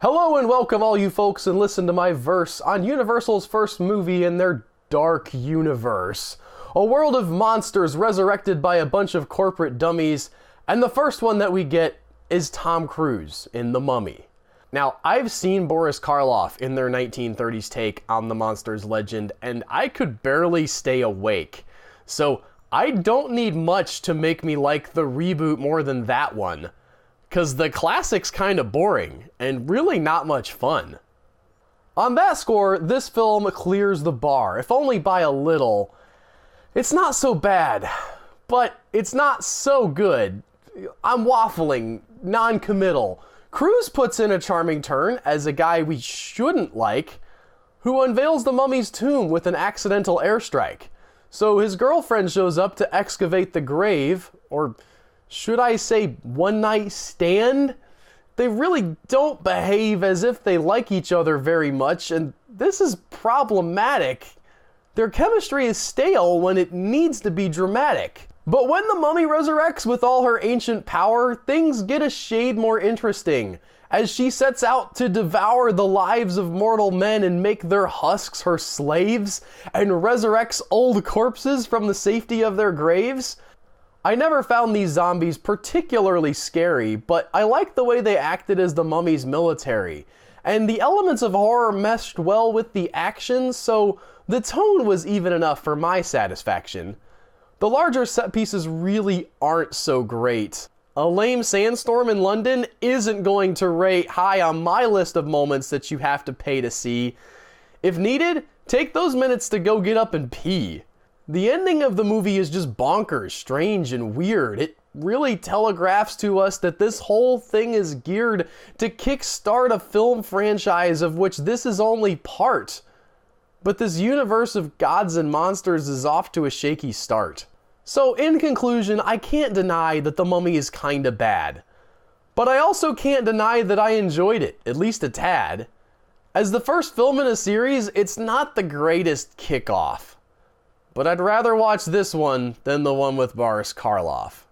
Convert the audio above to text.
Hello and welcome all you folks and listen to my verse on Universal's first movie in their dark universe. A world of monsters resurrected by a bunch of corporate dummies, and the first one that we get is Tom Cruise in The Mummy. Now, I've seen Boris Karloff in their 1930s take on the monster's legend, and I could barely stay awake. So I don't need much to make me like the reboot more than that one. 'Cause the classic's kinda boring, and really not much fun. On that score, this film clears the bar, if only by a little. It's not so bad, but it's not so good. I'm waffling, non-committal. Cruise puts in a charming turn as a guy we shouldn't like, who unveils the mummy's tomb with an accidental airstrike. So his girlfriend shows up to excavate the grave, or should I say one night stand? They really don't behave as if they like each other very much, and this is problematic. Their chemistry is stale when it needs to be dramatic. But when the mummy resurrects with all her ancient power, things get a shade more interesting, as she sets out to devour the lives of mortal men and make their husks her slaves, and resurrects old corpses from the safety of their graves. I never found these zombies particularly scary, but I liked the way they acted as the mummy's military, and the elements of horror meshed well with the action, so the tone was even enough for my satisfaction. The larger set pieces really aren't so great. A lame sandstorm in London isn't going to rate high on my list of moments that you have to pay to see. If needed, take those minutes to go get up and pee. The ending of the movie is just bonkers, strange, and weird. It really telegraphs to us that this whole thing is geared to kickstart a film franchise of which this is only part. But this universe of gods and monsters is off to a shaky start. So in conclusion, I can't deny that The Mummy is kinda bad. But I also can't deny that I enjoyed it, at least a tad. As the first film in a series, it's not the greatest kickoff. But I'd rather watch this one than the one with Boris Karloff.